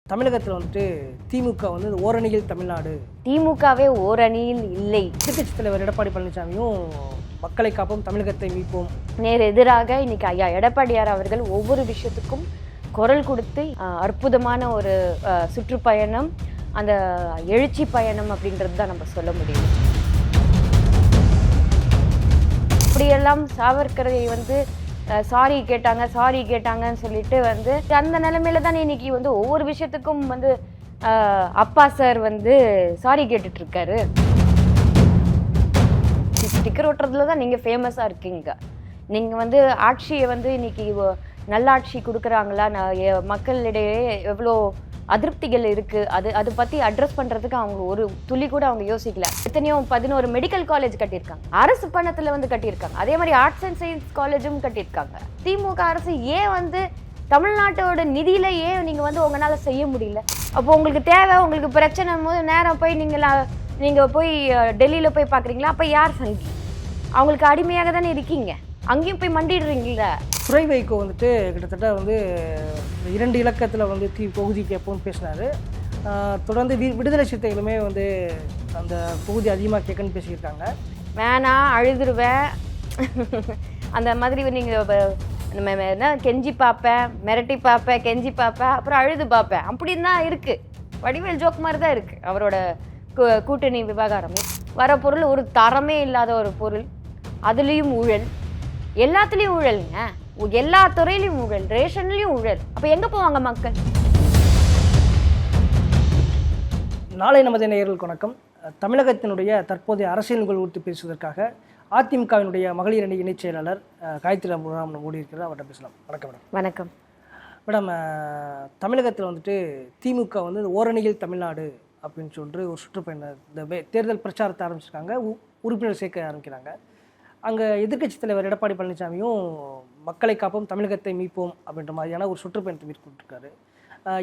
தமிழகத்தில் வந்துட்டு திமுக வந்து ஓரணியில் தமிழ்நாடு, திமுகவே ஓரணியில் இல்லை. எதிர்க்கட்சி தலைவர் எடப்பாடி பழனிசாமியும் மக்களை காப்போம் தமிழகத்தை மீட்போம் நேர் எதிராக இன்னைக்கு ஐயா எடப்பாடியார் அவர்கள் ஒவ்வொரு விஷயத்துக்கும் குரல் கொடுத்து அற்புதமான ஒரு சுற்றுப்பயணம், அந்த எழுச்சி பயணம் அப்படின்றது தான் நம்ம சொல்ல முடியும். இப்படியெல்லாம் சாவர்கரை வந்து சாரி கேட்டாங்கன்னு சொல்லிட்டு வந்து அந்த நிலைமையில தான் இன்னைக்கு வந்து ஒவ்வொரு விஷயத்துக்கும் வந்து அப்பா சார் வந்து சாரி கேட்டுட்டு இருக்காரு. ஸ்டிக்கர் ஓட்டுறதுல தான் நீங்க ஃபேமஸா இருக்கீங்க. நீங்க வந்து ஆட்சியை வந்து இன்னைக்கு நல்லாட்சி கொடுக்குறாங்களா, மக்களிடையே எவ்வளோ அதிருப்திகள் இருக்கு, அது பத்தி அட்ரஸ் பண்றதுக்கு அவங்க ஒரு துளி கூட அவங்க யோசிக்கல. எத்தனையோ 11 மெடிக்கல் காலேஜ் கட்டியிருக்காங்க, அரசு பணத்துல வந்து கட்டியிருக்காங்க. அதே மாதிரி ஆர்ட்ஸ் அண்ட் சயின்ஸ் காலேஜும் கட்டியிருக்காங்க. திமுக அரசு ஏன் வந்து தமிழ்நாட்டோட நிதியில ஏன் நீங்க வந்து உங்களால செய்ய முடியல? அப்போ உங்களுக்கு தேவை, உங்களுக்கு பிரச்சனை போது நேரம் போய் நீங்க போய் டெல்லியில போய் பாக்குறீங்களா? அப்ப யார் சங்கி? அவங்களுக்கு அடிமையாக தானே இருக்கீங்க, அங்கேயும் போய் மண்டிடுறீங்களா? துறை வைகோ வந்துட்டு கிட்டத்தட்ட வந்து 2 இலக்கத்தில் வந்து தொகுதி கேட்போம்னு பேசினார். தொடர்ந்து விடுதலை சிறுத்தைகளுமே வந்து அந்த தொகுதி அதிகமாக கேட்கணும்னு பேசியிருக்காங்க. வேணாம், அழுதுருவேன் அந்த மாதிரி நீங்கள் என்ன கெஞ்சி பார்ப்பேன், மிரட்டி பார்ப்பேன், கெஞ்சி பார்ப்பேன், அப்புறம் அழுது பார்ப்பேன் அப்படின்னு தான் இருக்குது. வடிவேல் ஜோக் மாதிரி தான் இருக்குது அவரோட கூட்டணி விவகாரமே. வர பொருள் ஒரு தரமே இல்லாத ஒரு பொருள், அதுலேயும் ஊழல், எல்லாத்துலேயும் ஊழலுங்க, எல்லா துறையிலையும் ஊழல், ரேஷன்லையும் ஊழல். அப்போ எங்கே போவாங்க மக்கள்? நாளை நமது நேயர்களுக்கு வணக்கம். தமிழகத்தினுடைய தற்போதைய அரசியல் நிகழ்வு குறித்து பேசுவதற்காக அதிமுகவினுடைய மகளிர் அணி இணைச் செயலாளர் காயத்ரி முகாம் ஓடி இருக்கிறதா, அவர்கிட்ட பேசலாம். வணக்கம் மேடம். வணக்கம் மேடம். தமிழகத்தில் வந்துட்டு திமுக வந்து ஓரணியில் தமிழ்நாடு அப்படின்னு சொல்லிட்டு ஒரு சுற்றுப்பயணம், இந்த தேர்தல் பிரச்சாரத்தை ஆரம்பிச்சிருக்காங்க, உறுப்பினர் சேர்க்க ஆரம்பிக்கிறாங்க. அங்கே எதிர்க்கட்சி தலைவர் எடப்பாடி பழனிசாமியும் மக்களை காப்போம் தமிழகத்தை மீட்போம் அப்படின்ற மாதிரியான ஒரு சுற்றுப்பயணத்தை மேற்கொண்டிருக்காரு.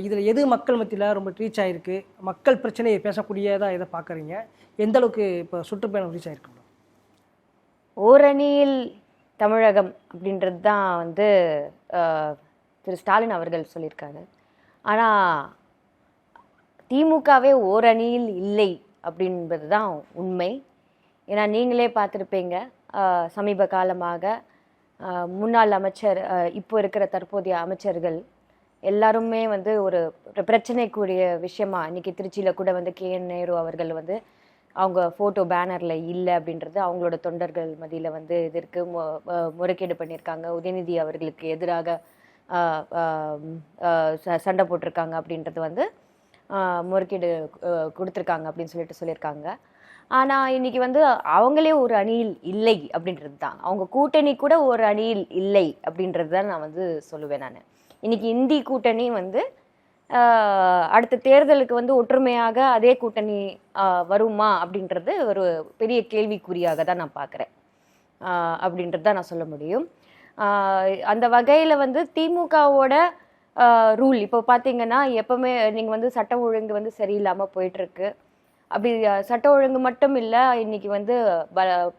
இதில் எது மக்கள் மத்தியில் ரொம்ப ரீச் ஆகிருக்கு, மக்கள் பிரச்சனையை பேசக்கூடியதாக எதை பார்க்குறீங்க, எந்த அளவுக்கு இப்போ சுற்றுப்பயணம் ரீச் ஆகிருக்கு? ஓரணியில் தமிழகம் அப்படின்றது தான் வந்து திரு ஸ்டாலின் அவர்கள் சொல்லியிருக்காரு. ஆனால் திமுகவே ஓரணியில் இல்லை அப்படின்றது தான் உண்மை. ஏன்னா நீங்களே பார்த்துருப்பீங்க, சமீப காலமாக முன்னாள் அமைச்சர், இப்போ இருக்கிற தற்போதைய அமைச்சர்கள் எல்லாருமே வந்து ஒரு பிரச்சனைக்குரிய விஷயமா இன்னைக்கு திருச்சியில் கூட வந்து KN நேரு அவர்கள் வந்து அவங்க ஃபோட்டோ பேனரில் இல்லை அப்படின்றது அவங்களோட தொண்டர்கள் மத்தியில் வந்து இதற்கு முறைகேடு பண்ணியிருக்காங்க, உதயநிதி அவர்களுக்கு எதிராக சண்டை போட்டிருக்காங்க அப்படின்றது வந்து முறைகேடு கொடுத்துருக்காங்க அப்படின்னு சொல்லியிருக்காங்க. ஆனால் இன்னைக்கு வந்து அவங்களே ஒரு அணியில் இல்லை அப்படின்றது தான், அவங்க கூட்டணி கூட ஒரு அணியில் இல்லை அப்படின்றது தான் நான் வந்து சொல்லுவேன். நான் இன்னைக்கு இந்தி கூட்டணி வந்து அடுத்த தேர்தலுக்கு வந்து ஒற்றுமையாக அதே கூட்டணி வருமா அப்படின்றது ஒரு பெரிய கேள்விக்குறியாக தான் நான் பார்க்குறேன் அப்படின்றது தான் நான் சொல்ல முடியும். அந்த வகையில் வந்து திமுகவோட ரூல் இப்போ பார்த்தீங்கன்னா, எப்பவுமே நீங்கள் வந்து சட்டம் ஒழுங்கு வந்து சரியில்லாமல் போயிட்டுருக்கு. அப்படி சட்ட ஒழுங்கு மட்டும் இல்லை, இன்னைக்கு வந்து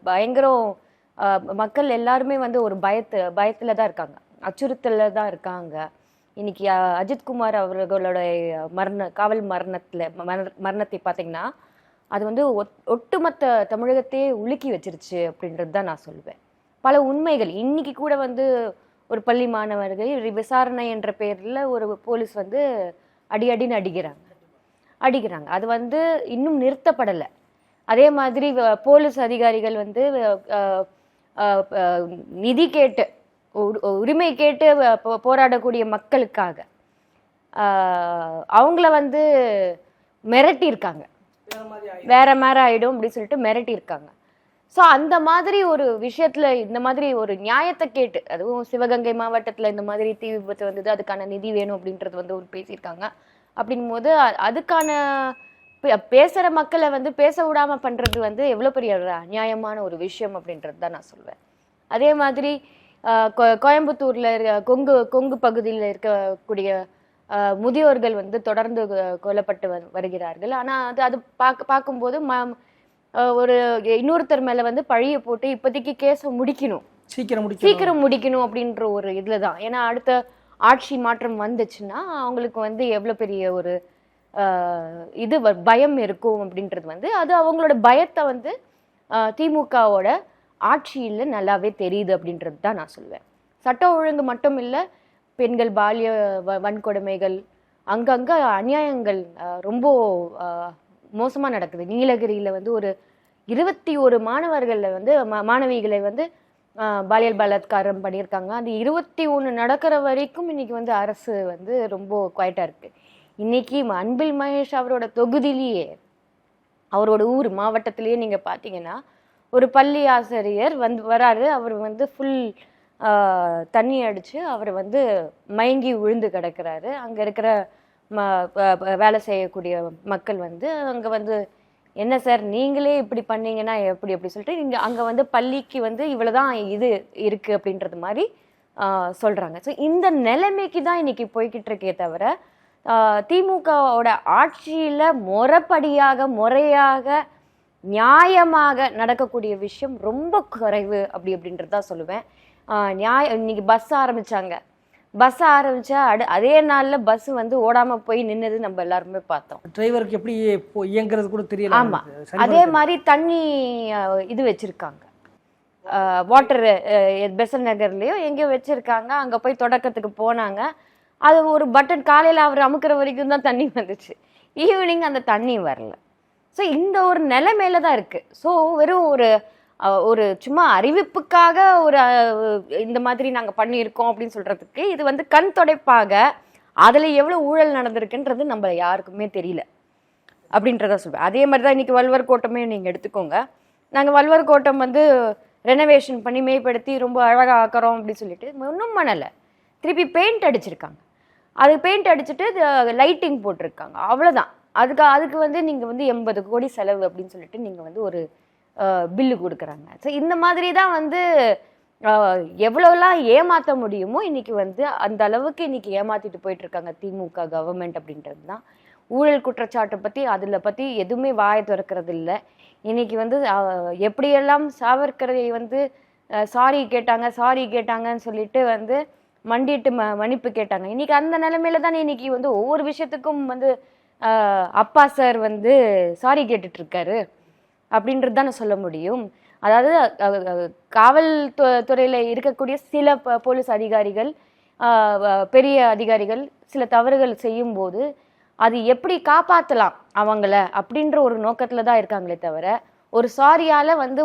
பயங்கரம், மக்கள் எல்லாருமே வந்து ஒரு பயத்தில் தான் இருக்காங்க, அச்சுறுத்தலில் தான் இருக்காங்க. இன்னைக்கு அஜித்குமார் அவர்களோட காவல் மரணத்தை பார்த்தீங்கன்னா, அது வந்து ஒட்டுமொத்த தமிழகத்தையே உலுக்கி வச்சிருச்சு அப்படின்றது தான் நான் சொல்லுவேன். பல உண்மைகள் இன்னைக்கு கூட வந்து ஒரு பள்ளி மாணவர்கள் விசாரணை என்ற பெயரில் ஒரு போலீஸ் வந்து அடின்னு அடிக்கிறாங்க. அது வந்து இன்னும் நிறுத்தப்படலை. அதே மாதிரி போலீஸ் அதிகாரிகள் வந்து நிதி கேட்டு, உரிமை கேட்டு போராடக்கூடிய மக்களுக்காக அவங்கள வந்து மிரட்டியிருக்காங்க, வேற மாதிரி ஆயிடும் அப்படின்னு சொல்லிட்டு மிரட்டியிருக்காங்க. ஸோ அந்த மாதிரி ஒரு விஷயத்துல இந்த மாதிரி ஒரு நியாயத்தை கேட்டு, அதுவும் சிவகங்கை மாவட்டத்தில் இந்த மாதிரி தீ விபத்து வந்தது, அதுக்கான நிதி வேணும் அப்படின்றது வந்து ஒரு பேசியிருக்காங்க. அப்படின் போது அதுக்கான பேசுகிற மக்களை வந்து பேச விடாமல் பண்ணுறது வந்து எவ்வளோ பெரிய அநியாயமான ஒரு விஷயம் அப்படின்றது தான் நான் சொல்வேன். அதே மாதிரி கோயம்புத்தூரில் கொங்கு பகுதியில் இருக்கக்கூடிய முதியோர்கள் வந்து தொடர்ந்து கொல்லப்பட்டு வருகிறார்கள். ஆனால் அது பார்க்கும்போது ஒரு இன்னொருத்தர் மேலே வந்து பழியை போட்டு இப்போதைக்கு கேஸை முடிக்கணும், சீக்கிரம் முடிக்கணும் அப்படின்ற ஒரு இதில் தான். ஏன்னா அடுத்த ஆட்சி மாற்றம் வந்துச்சுன்னா அவங்களுக்கு வந்து எவ்வளோ பெரிய ஒரு பயம் இருக்கும் அப்படின்றது வந்து அது அவங்களோட பயத்தை வந்து திமுகவோட ஆட்சியில் நல்லாவே தெரியுது அப்படின்றது தான் நான் சொல்லுவேன். சட்ட ஒழுங்கு மட்டும் இல்லை, பெண்கள் பாலிய வன்கொடுமைகள், அங்கங்கே அநியாயங்கள் ரொம்ப மோசமாக நடக்குது. நீலகிரியில் வந்து ஒரு 21 மாணவர்களை வந்து மாணவிகளை வந்து பாலியல் பலாத்காரம் பண்ணியிருக்காங்க. அந்த 21 நடக்கிற வரைக்கும் இன்னைக்கு வந்து அரசு வந்து ரொம்ப குவைட்டாக இருக்கு. இன்னைக்கு அன்பில் மகேஷ் அவரோட தொகுதியிலேயே, அவரோட ஊர் மாவட்டத்திலேயே நீங்க பார்த்தீங்கன்னா ஒரு பள்ளி ஆசிரியர் வராரு. அவர் வந்து ஃபுல் தண்ணி அடிச்சு அவர் வந்து மயங்கி விழுந்து கிடக்கிறாரு. அங்க இருக்கிற வேலை செய்யக்கூடிய மக்கள் வந்து அங்க வந்து, என்ன சார் நீங்களே இப்படி பண்ணீங்கன்னா எப்படி அப்படி சொல்லிட்டு நீங்க அங்க வந்து பள்ளிக்கு வந்து இவ்வளவுதான் இது இருக்கு அப்படின்றது மாதிரி சொல்றாங்க. ஸோ இந்த நிலைமைக்கு தான் இன்னைக்கு போய்கிட்டு இருக்கே தவிர திமுகவோட ஆட்சியில முறையாக நியாயமாக நடக்கக்கூடிய விஷயம் ரொம்ப குறைவு அப்படின்றதா சொல்லுவேன். இன்னைக்கு பஸ் ஆரம்பிச்சா அதே நாள்ல பஸ் வந்து ஓடாம போய் நின்னது நம்ம எல்லாருமே பார்த்தோம். டிரைவருக்கு எப்படி இயங்குறது கூட தெரியல. ஆமா, அதே மாதிரி தண்ணி இது வச்சிருக்காங்க, வாட்டர் பெசன் நகர்லயோ எங்கேயோ வச்சிருக்காங்க. அங்க போய் தொடக்கத்துக்கு போனாங்க. அது ஒரு பட்டன் காலையில அவர் அமுக்கிற வரைக்கும் தான் தண்ணி வந்துச்சு, ஈவினிங் அந்த தண்ணி வரல. ஸோ இந்த ஒரு நிலைமையில தான் இருக்கு. ஸோ வெறும் ஒரு சும்மா அறிவிப்புக்காக ஒரு இந்த மாதிரி நாங்கள் பண்ணியிருக்கோம் அப்படின்னு சொல்றதுக்கு இது வந்து கண் தொடைப்பாக அதில் எவ்வளோ ஊழல் நடந்திருக்குன்றது நம்ம யாருக்குமே தெரியல அப்படின்றத சொல்வேன். அதே மாதிரி தான் இன்னைக்கு வல்வர் கோட்டமே நீங்கள் எடுத்துக்கோங்க. நாங்கள் வல்வர் கோட்டம் வந்து ரெனோவேஷன் பண்ணி மேம்படுத்தி ரொம்ப அழகாக ஆக்கிறோம் அப்படின்னு சொல்லிட்டு ஒன்றும் பண்ணலை. திருப்பி பெயிண்ட் அடிச்சிருக்காங்க. அது பெயிண்ட் அடிச்சுட்டு லைட்டிங் போட்டிருக்காங்க, அவ்வளோதான். அதுக்கு வந்து நீங்கள் வந்து 80 கோடி செலவு அப்படின்னு சொல்லிட்டு நீங்கள் வந்து ஒரு பில்லு கொடுக்குறாங்க. ஸோ இந்த மாதிரி தான் வந்து எவ்வளோலாம் ஏமாற்ற முடியுமோ இன்னைக்கு வந்து அந்த அளவுக்கு இன்னைக்கு ஏமாத்திட்டு போயிட்டு இருக்காங்க திமுக கவர்மெண்ட் அப்படின்றது தான். ஊழல் குற்றச்சாட்டை பற்றி எதுவுமே வாயை திறக்கிறது இல்லை. இன்னைக்கு வந்து எப்படியெல்லாம் சாவர்கரை வந்து சாரி கேட்டாங்கன்னு சொல்லிட்டு வந்து மண்டிட்டு மன்னிப்பு கேட்டாங்க. இன்னைக்கு அந்த நிலைமையில தானே இன்னைக்கு வந்து ஒவ்வொரு விஷயத்துக்கும் வந்து அப்பா சார் வந்து சாரி கேட்டுட்டு இருக்காரு அப்படின்றது தானே சொல்ல முடியும். அதாவது காவல் துறையில இருக்கக்கூடிய சில போலீஸ் அதிகாரிகள், பெரிய அதிகாரிகள் சில தவறுகள் செய்யும் போது அது எப்படி காப்பாற்றலாம் அவங்கள அப்படின்ற ஒரு நோக்கத்துல தான் இருக்காங்களே தவிர ஒரு சாரியால வந்து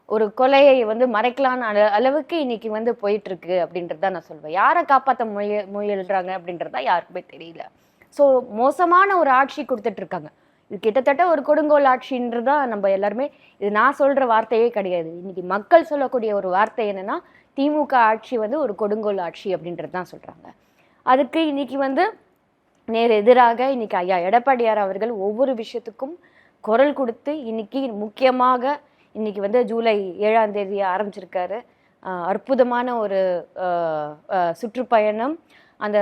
ஒரு கொலையை வந்து மறைக்கலான்னு அளவுக்கு இன்னைக்கு வந்து போயிட்டு இருக்கு அப்படின்றது தான் நான் சொல்வேன். யாரை காப்பாற்ற முயல்றாங்க அப்படின்றதா யாருக்குமே தெரியல. ஸோ மோசமான ஒரு ஆட்சி கொடுத்துட்டு இருக்காங்க. இது கிட்டத்தட்ட ஒரு கொடுங்கோல் ஆட்சின்றதா நம்ம எல்லாருமே, இது நான் சொல்ற வார்த்தையே கிடையாது. இன்னைக்கு மக்கள் சொல்லக்கூடிய ஒரு வார்த்தை என்னன்னா திமுக ஆட்சி வந்து ஒரு கொடுங்கோல் ஆட்சி அப்படின்றது தான் சொல்றாங்க. அதுக்கு இன்னைக்கு வந்து நேர் எதிராக இன்னைக்கு ஐயா எடப்பாடியார் அவர்கள் ஒவ்வொரு விஷயத்துக்கும் குரல் கொடுத்து இன்னைக்கு முக்கியமாக இன்னைக்கு வந்து ஜூலை 7ஆம் தேதி ஆரம்பிச்சிருக்காரு. அற்புதமான ஒரு சுற்றுப்பயணம், அந்த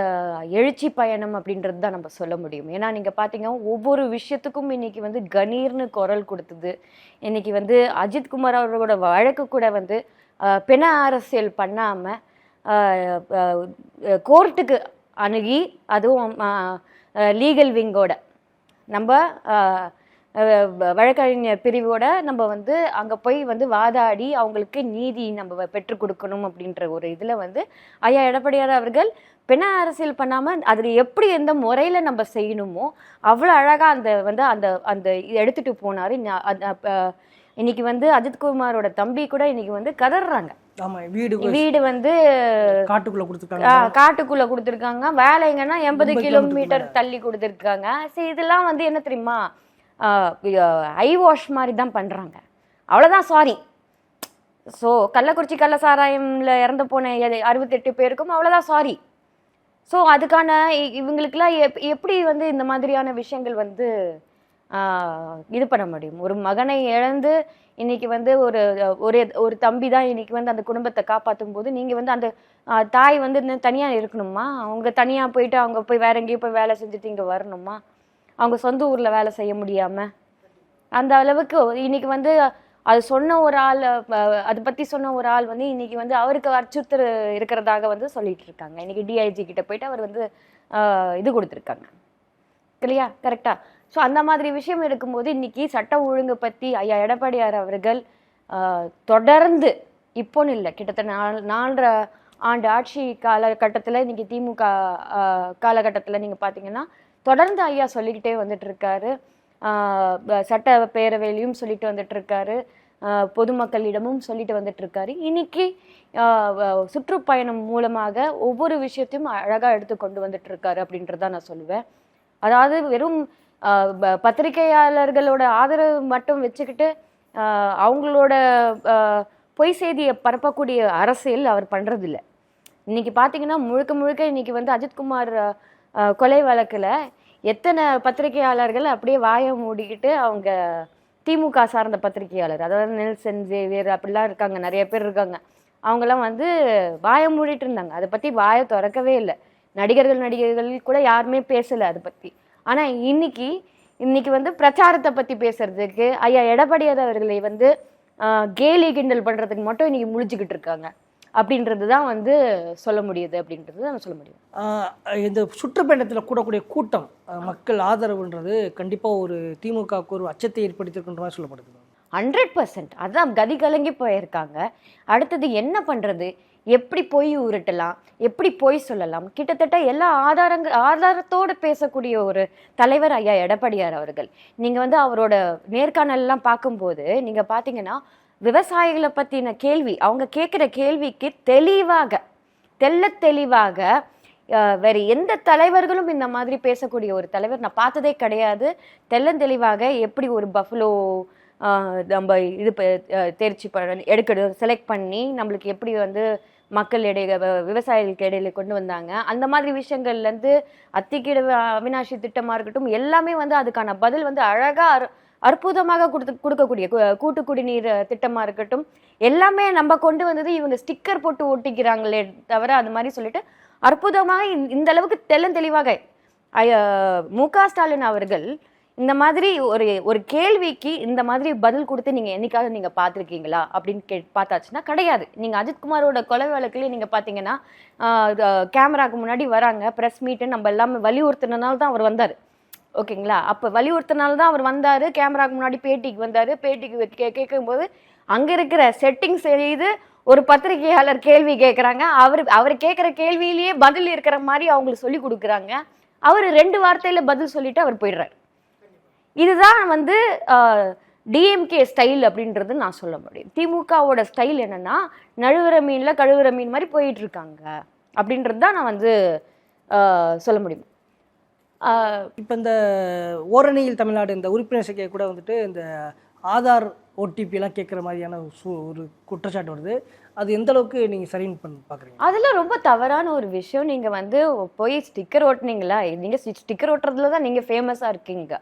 எழுச்சி பயணம் அப்படின்றது தான் நம்ம சொல்ல முடியும். ஏன்னா நீங்கள் பார்த்தீங்கன்னா ஒவ்வொரு விஷயத்துக்கும் இன்னைக்கு வந்து கணீர்னு குரல் கொடுத்தது. இன்னைக்கு வந்து அஜித்குமார் அவர்களோட வழக்கு கூட வந்து பெண அரசியல் பண்ணாமல் கோர்ட்டுக்கு அணுகி, அதுவும் லீகல் விங்கோட நம்ம வழக்கறிஞர் பிரிவோட நம்ம வந்து அங்கே போய் வந்து வாதாடி அவங்களுக்கு நீதி நம்ம பெற்றுக் கொடுக்கணும் அப்படின்ற ஒரு இதில் வந்து ஐயா எடப்பாடியார் அவர்கள் பெண அரசியல் பண்ணாமல் அதில் எப்படி எந்த முறையில் நம்ம செய்யணுமோ அவ்வளோ அழகாக அந்த எடுத்துகிட்டு போனார். இன்னைக்கு வந்து அஜித்குமாரோட தம்பி கூட இன்னைக்கு வந்து கதறாங்க. வீடு வந்து காட்டுக்குள்ள கொடுத்துருக்காங்க, வேலைங்கன்னா 80 கிலோமீட்டர் தள்ளி கொடுத்துருக்காங்க. சரி, இதெல்லாம் வந்து என்ன தெரியுமா, ஐ வாஷ் மாதிரி தான் பண்றாங்க, அவ்வளவுதான். சாரி. ஸோ கள்ளக்குறிச்சி கள்ள சாராயம்ல இறந்து போன 68 பேருக்கும் அவ்வளவுதான் சாரி. ஸோ அதுக்கான இவங்களுக்குலாம் எப்படி வந்து இந்த மாதிரியான விஷயங்கள் வந்து இது பண்ண முடியும்? ஒரு மகனை இழந்து இன்னைக்கு வந்து ஒரு தம்பி தான் இன்னைக்கு வந்து அந்த குடும்பத்தை காப்பாற்றும் போது நீங்க வந்து அந்த தாய் வந்து தனியா இருக்கணுமா? அவங்க தனியா போயிட்டு அவங்க போய் வேற எங்கேயும் போய் வேலை செஞ்சுட்டு இங்க வரணுமா? அவங்க சொந்த ஊர்ல வேலை செய்ய முடியாம அந்த அளவுக்கு இன்னைக்கு வந்து அது சொன்ன ஒரு ஆள், அதை பத்தி சொன்ன ஒரு ஆள் வந்து இன்னைக்கு வந்து அவருக்கு அச்சுறுத்தல் இருக்கிறதாக வந்து சொல்லிட்டு இருக்காங்க. இன்னைக்கு டிஐஜி கிட்ட போயிட்டு அவர் வந்து இது கொடுத்துருக்காங்க இல்லையா, கரெக்டா? ஸோ அந்த மாதிரி விஷயம் இருக்கும்போது இன்னைக்கு சட்ட ஒழுங்கு பத்தி ஐயா எடப்பாடியார் அவர்கள் தொடர்ந்து இப்போன்னு இல்லை, கிட்டத்தட்ட 4.5 ஆண்டு ஆட்சி காலகட்டத்தில் இன்னைக்கு திமுக காலகட்டத்தில் நீங்க பாத்தீங்கன்னா தொடர்ந்து ஐயா சொல்லிக்கிட்டே வந்துட்டு இருக்காரு. சட்ட பேரவையிலையும் சொல்லிட்டு வந்துட்டு இருக்காரு, பொதுமக்களிடமும் சொல்லிட்டு வந்துட்டு இருக்காரு. இன்னைக்கு சுற்றுப்பயணம் மூலமாக ஒவ்வொரு விஷயத்தையும் அழகா எடுத்து கொண்டு வந்துட்டு இருக்காரு அப்படின்றதான் நான் சொல்லுவேன். அதாவது வெறும் பத்திரிகையாளர்களோட ஆதரவு மட்டும் வச்சுக்கிட்டு அவங்களோட பொய் செய்தியை பரப்பக்கூடிய அரசியல் அவர் பண்றது இல்லை. இன்னைக்கு பாத்தீங்கன்னா முழுக்க முழுக்க இன்னைக்கு வந்து அஜித்குமார் கொலை வழக்குல எத்தனை பத்திரிகையாளர்கள் அப்படியே வாயை மூடிக்கிட்டு அவங்க திமுக சார்ந்த பத்திரிகையாளர், அதாவது நெல்சன் ஜேவியர் அப்படிலாம் இருக்காங்க, நிறைய பேர் இருக்காங்க, அவங்கெல்லாம் வந்து வாயை மூடிட்டு இருந்தாங்க. அதை பத்தி வாயை திறக்கவே இல்லை. நடிகர்கள் கூட யாருமே பேசல அதை பத்தி. ஆனா இன்னைக்கு வந்து பிரச்சாரத்தை பத்தி பேசுறதுக்கு ஐயா எடப்பாடியார் அவர்களை வந்து கேலி கிண்டல் பண்றதுக்கு மட்டும் இன்னைக்கு முழிச்சுக்கிட்டு இருக்காங்க அப்படின்றதுதான் வந்து சொல்ல முடியுது, அப்படின்றது நம்ம சொல்ல முடியும். இந்த சுற்றுப்பயணத்தில் கூடக்கூடிய கூட்டம், மக்கள் ஆதரவுன்றது கண்டிப்பாக ஒரு திமுகவுக்கு ஒரு அச்சத்தை ஏற்படுத்தியிருக்கின்ற மாதிரி சொல்லப்படுது. 100%. அதான் கதி கலங்கி போயிருக்காங்க. அடுத்தது என்ன பண்றது, எப்படி போய் உருட்டலாம், எப்படி போய் சொல்லலாம், கிட்டத்தட்ட எல்லா ஆதாரத்தோடு பேசக்கூடிய ஒரு தலைவர் ஐயா எடப்பாடியார் அவர்கள். நீங்க வந்து அவரோட நேர்காணல்லாம் பார்க்கும்போது நீங்க பாத்தீங்கன்னா விவசாயிகளை பத்தின கேள்வி, அவங்க கேட்கிற கேள்விக்கு தெளிவாக வேற எந்த தலைவர்களும் இந்த மாதிரி பேசக்கூடிய ஒரு தலைவர் நான் பார்த்ததே கிடையாது. தெளிவாக எப்படி ஒரு பஃபலோ நம்ம இது தேர்ச்சி எடுக்கணும், செலக்ட் பண்ணி நம்மளுக்கு எப்படி வந்து மக்கள் இடையில விவசாயிகளுக்கு இடையில கொண்டு வந்தாங்க, அந்த மாதிரி விஷயங்கள்ல இருந்து அத்திக்கீடு அவினாஷி திட்டமா இருக்கட்டும், எல்லாமே வந்து அதுக்கான பதில் வந்து அழகா அற்புதமாக கொடுக்கக்கூடிய கூட்டு குடிநீர் திட்டமா இருக்கட்டும், எல்லாமே நம்ம கொண்டு வந்தது இவங்க ஸ்டிக்கர் போட்டு ஒட்டிக்கிறாங்களே தவிர அது மாதிரி சொல்லிட்டு அற்புதமாக இந்த அளவுக்கு தெளிவாக மு.க. ஸ்டாலின் அவர்கள் இந்த மாதிரி ஒரு கேள்விக்கு இந்த மாதிரி பதில் கொடுத்து நீங்க என்னைக்காவது நீங்க பார்த்துருக்கீங்களா அப்படின்னு பார்த்தாச்சுன்னா கிடையாது. நீங்க அஜித்குமாரோட கொலை வழக்குலயே நீங்க பாத்தீங்கன்னா கேமராக்கு முன்னாடி வராங்க, பிரஸ் மீட்டு நம்ம எல்லாமே வலியுறுத்தினால தான் அவர் வந்தாரு, ஓகேங்களா? அப்ப வலியுறுத்தினால தான் அவர் வந்தாரு, கேமராக்கு முன்னாடி பேட்டிக்கு வந்தாரு. பேட்டிக்கு கேட்கும்போது அங்க இருக்கிற செட்டிங்ஸ் செய்து ஒரு பத்திரிகையாளர் கேள்வி கேட்கறாங்க, அவர் கேட்கிற கேள்வியிலேயே பதில் இருக்கிற மாதிரி அவங்களுக்கு சொல்லி கொடுக்குறாங்க. அவர் 2 வார்த்தையில பதில் சொல்லிட்டு அவர் போயிடுறாரு. இதுதான் வந்து டிஎம்கே ஸ்டைல் அப்படின்றது நான் சொல்ல முடியும். திமுகவோட ஸ்டைல் என்னன்னா நழுவுற மீன்ல கழுவுற மீன் மாதிரி போயிட்டு இருக்காங்க அப்படின்றது தான் நான் வந்து சொல்ல முடியும். இப்போ இந்த ஓரணியில் தமிழ்நாடு இந்த உறுப்பினர் சேர்க்கை கூட வந்துட்டு இந்த ஆதார் ஓடிபிலாம் கேட்குற மாதிரியான ஒரு குற்றச்சாட்டு வருது. அது எந்த அளவுக்கு நீங்கள் சரின்னு பார்க்குறீங்க? அதெல்லாம் ரொம்ப தவறான ஒரு விஷயம். நீங்கள் வந்து போய் ஸ்டிக்கர் ஓட்டுனீங்களா, நீங்கள் ஸ்டிக்கர் ஓட்டுறதுல தான் நீங்கள் ஃபேமஸாக இருக்கீங்க.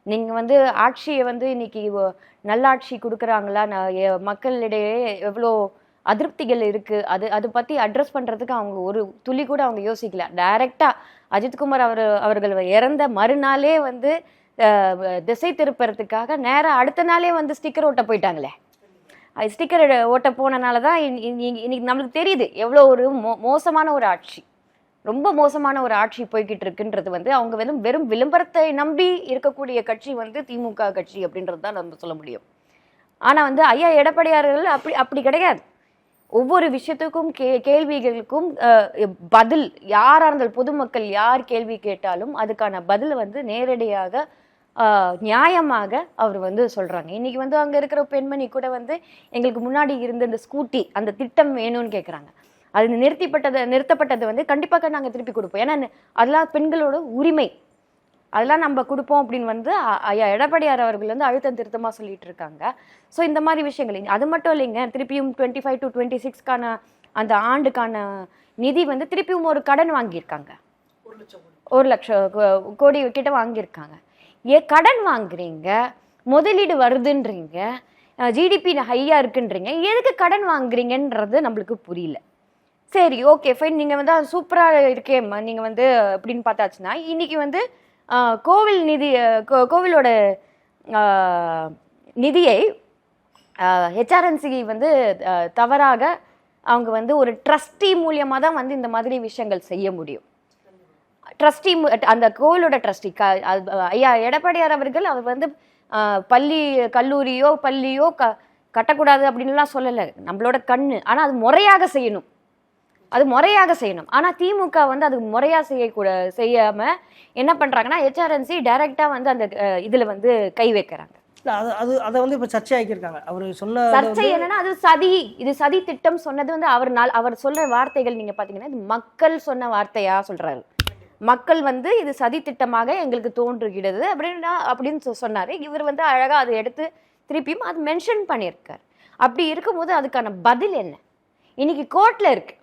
நீங்கள் வந்து ஆட்சியை வந்து இன்னைக்கு நல்லாட்சி கொடுக்குறாங்களா, மக்களிடையே எவ்வளோ அதிருப்திகள் இருக்கு, அது பற்றி அட்ரஸ் பண்ணுறதுக்கு அவங்க ஒரு துளி கூட அவங்க யோசிக்கல. டைரெக்டாக அஜித்குமார் அவர்கள் இறந்த மறுநாளே வந்து திசை திருப்பறதுக்காக நேராக அடுத்த நாளே வந்து ஸ்டிக்கர் ஓட்ட போயிட்டாங்களே. ஸ்டிக்கர் ஓட்ட போனனால தான் இன்னைக்கு நம்மளுக்கு தெரியுது எவ்வளோ ஒரு மோசமான ஒரு ஆட்சி, ரொம்ப மோசமான ஒரு ஆட்சி போய்கிட்டு இருக்குன்றது வந்து அவங்க வெறும் விளம்பரத்தை நம்பி இருக்கக்கூடிய கட்சி வந்து திமுக கட்சி அப்படின்றது தான் நம்ம சொல்ல முடியும். ஆனால் வந்து ஐயா எடப்பாடியார்கள் அப்படி கிடையாது. ஒவ்வொரு விஷயத்துக்கும் கேள்விகளுக்கும் பதில், யாராக இருந்தாலும் பொதுமக்கள் யார் கேள்வி கேட்டாலும் அதுக்கான பதில் வந்து நேரடியாக நியாயமாக அவர் வந்து சொல்றாங்க. இன்னைக்கு வந்து அங்க இருக்கிற பெண்மணி கூட வந்து எங்களுக்கு முன்னாடி இருந்த இந்த ஸ்கூட்டி அந்த திட்டம் வேணும்னு கேட்குறாங்க. அது நிறுத்தப்பட்டது வந்து கண்டிப்பாக நாங்கள் திருப்பி கொடுப்போம், ஏன்னா அதெல்லாம் பெண்களோட உரிமை, அதெல்லாம் நம்ம கொடுப்போம் அப்படின்னு வந்து ஐயா எடப்பாடியார் அவர்கள் வந்து அழுத்தம் திருத்தமாக சொல்லிட்டு இருக்காங்க. ஸோ இந்த மாதிரி விஷயங்கள் அது மட்டும் இல்லைங்க, திருப்பியும் 25 to 26க்கான அந்த ஆண்டுக்கான நிதி வந்து திருப்பியும் ஒரு கடன் வாங்கியிருக்காங்க, 1 லட்சம் கோடி கிட்ட வாங்கியிருக்காங்க. கடன் வாங்குறீங்க, முதலீடு வருதுன்றீங்க, ஜிடிபி ஹையா இருக்குன்றீங்க, எதுக்கு கடன் வாங்குறீங்கன்றது நம்மளுக்கு புரியல. சரி, ஓகே ஃபைன், நீங்கள் வந்து அது சூப்பராக இருக்கே நீங்கள் வந்து அப்படின்னு பார்த்தாச்சுன்னா இன்னைக்கு வந்து கோவிலோட நிதியை ஹெச்ஆர்என்சி வந்து தவறாக அவங்க வந்து ஒரு ட்ரஸ்டி மூலியமாக தான் வந்து இந்த மாதிரி விஷயங்கள் செய்ய முடியும். ட்ரஸ்டி, அந்த கோவிலோட ட்ரஸ்டி ஐயா எடப்பாடியார் அவர்கள் அவர் வந்து பள்ளி கல்லூரியோ பள்ளியோ கட்டக்கூடாது அப்படின்லாம் சொல்லலை, நம்மளோட கண்ணு. ஆனால் அது முறையாக செய்யணும், அது முறையாக செய்யணும். ஆனால் திமுக வந்து அது முறையாக செய்யாம என்ன பண்றாங்கன்னா ஹெச்ஆர்என்சி டைரக்டா வந்து அந்த இதுல வந்து கை வைக்கிறாங்க. அதை வந்து இப்போ சர்ச்சையாக்கியிருக்காங்க. அவர் சொன்ன சர்ச்சை என்னன்னா அது சதி, இது சதி திட்டம் சொன்னது வந்து அவர் சொல்ற வார்த்தைகள் நீங்க பாத்தீங்கன்னா இது மக்கள் சொன்ன வார்த்தையா சொல்றாரு. மக்கள் வந்து இது சதி திட்டமாக எங்களுக்கு தோன்றுகிறது அப்படின்னு சொன்னாரு. இவர் வந்து அழகா அதை எடுத்து திருப்பியும் அது மென்ஷன் பண்ணியிருக்காரு. அப்படி இருக்கும்போது அதுக்கான பதில் என்ன இன்னைக்கு கோர்ட்ல இருக்கு.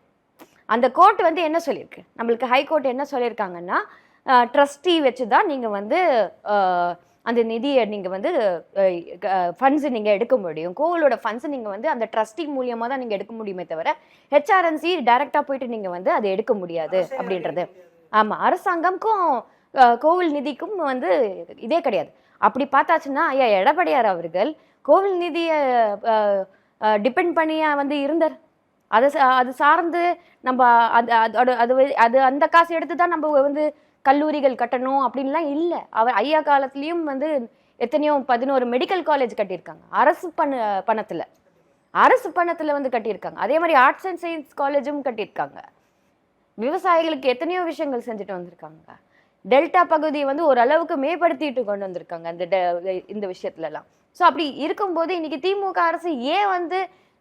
அந்த கோர்ட் வந்து என்ன சொல்லியிருக்கு, நம்மளுக்கு ஹைகோர்ட் என்ன சொல்லியிருக்காங்கன்னா ட்ரஸ்டி வச்சுதான் நீங்க வந்து அந்த நிதியை நீங்க வந்து ஃபண்ட்ஸ் நீங்க எடுக்க முடியும், கோவிலோட ஃபண்ட்ஸ் நீங்க வந்து அந்த ட்ரஸ்டி மூலியமா தான் நீங்க எடுக்க முடியுமே தவிர ஹெச்ஆர்என்சி டைரக்டா போயிட்டு நீங்க வந்து அதை எடுக்க முடியாது அப்படின்றது. ஆமா, அரசாங்கம்க்கும் கோவில் நிதிக்கும் வந்து இதே கிடையாது. அப்படி பார்த்தாச்சுன்னா ஐயா எடப்பாடியார் அவர்கள் கோவில் நிதியை டிபெண்ட் பண்ணியா வந்து இருந்தார். அது சார்ந்து நம்ம அது அந்த காசு எடுத்து தான் நம்ம வந்து கல்லூரிகள் கட்டணும் அப்படின்லாம் இல்லை. அவர் ஐயா காலத்துலேயும் வந்து எத்தனையோ 11 மெடிக்கல் காலேஜ் கட்டியிருக்காங்க அரசு பணத்தில் வந்து கட்டியிருக்காங்க. அதே மாதிரி ஆர்ட்ஸ் அண்ட் சயின்ஸ் காலேஜும் கட்டியிருக்காங்க. விவசாயிகளுக்கு எத்தனையோ விஷயங்கள் செஞ்சுட்டு வந்திருக்காங்க. டெல்டா பகுதியை வந்து ஓரளவுக்கு மேம்படுத்திட்டு கொண்டு வந்திருக்காங்க இந்த விஷயத்துலலாம். ஸோ அப்படி இருக்கும்போது இன்னைக்கு திமுக அரசு ஏன் வந்து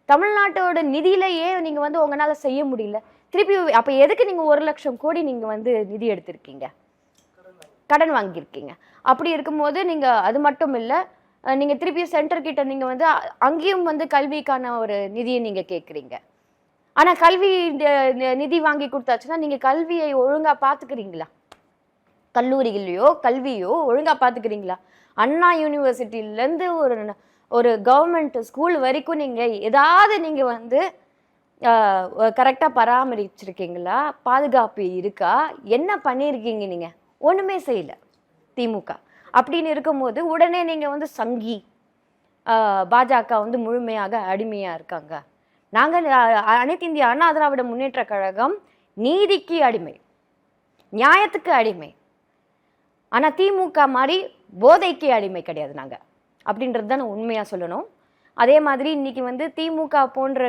தமிழ்நாட்டோட நிதியில ஏன் நீங்க வந்து உங்களால செய்ய முடியல? திருப்பி அப்ப எதுக்கு நீங்க 1 லட்சம் கோடி நீங்க வந்து நிதி எடுத்திருக்கீங்க, கடன் வாங்கியிருக்கீங்க? அப்படி இருக்கும்போது நீங்க அது மட்டும் இல்லை, நீங்க திருப்பி சென்டர் கிட்ட நீங்க வந்து அங்கேயும் வந்து கல்விக்கான ஒரு நிதியை நீங்க கேட்குறீங்க. ஆனா கல்வி நிதி வாங்கி கொடுத்தாச்சுன்னா நீங்க கல்வியை ஒழுங்கா பாத்துக்கிறீங்களா? கல்லூரிகளையோ கல்வியோ ஒழுங்கா பாத்துக்கிறீங்களா? அண்ணா யூனிவர்சிட்டியிலேருந்து ஒரு கவர்மெண்ட் ஸ்கூல் வரைக்கும் நீங்க ஏதாவது நீங்க வந்து கரெக்டா பராமரிச்சிருக்கீங்களா? பாதுகாப்பு இருக்கா? என்ன பண்ணியிருக்கீங்க? நீங்க ஒண்ணுமே செய்யல திமுக. அப்படின்னு இருக்கும்போது உடனே நீங்க வந்து சங்கி பாஜக வந்து முழுமையாக அடிமையா இருக்காங்க. நாங்க அனைத்து இந்திய அண்ணா திராவிட முன்னேற்ற கழகம் நீதிக்கு அடிமை, நியாயத்துக்கு அடிமை. ஆனா திமுக மாதிரி போதைக்கு அடிமை கிடையாது நாங்க, அப்படின்றது தான் உண்மையா சொல்லணும். அதே மாதிரி இன்னைக்கு வந்து திமுக போன்ற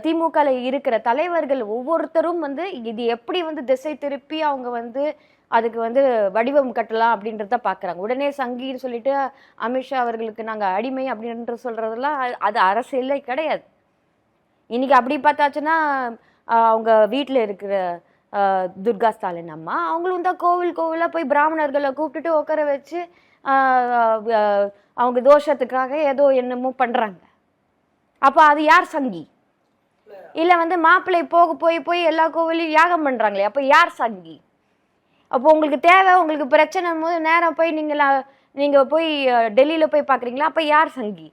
திமுகல இருக்கிற தலைவர்கள் ஒவ்வொருத்தரும் வந்து இது எப்படி வந்து திசை திருப்பி அவங்க வந்து அதுக்கு வந்து வடிவம் கட்டலாம் அப்படின்றத பாக்குறாங்க. உடனே சங்கின்னு சொல்லிட்டு அமித்ஷா அவர்களுக்கு நாங்க அடிமை அப்படின்ற சொல்றதெல்லாம் அது அரசியலே கிடையாது. இன்னைக்கு அப்படி பார்த்தாச்சுன்னா அவங்க வீட்டுல இருக்கிற துர்கா ஸ்டாலின் அம்மா அவங்களும் தான் கோவிலா போய் பிராமணர்களை கூப்பிட்டுட்டு உட்கார வச்சு அவங்க தோஷத்துக்காக ஏதோ என்னமோ பண்றாங்க. அப்ப அது யார் சங்கி? இல்ல வந்து மாப்பிள்ளை போய் எல்லா கோவிலையும் யாகம் பண்றாங்களே, அப்ப யார் சங்கி? அப்போ உங்களுக்கு தேவை, உங்களுக்கு பிரச்சனை போது நேரம் போய் நீங்க போய் டெல்லியில போய் பாக்குறீங்களா? அப்ப யார் சங்கி?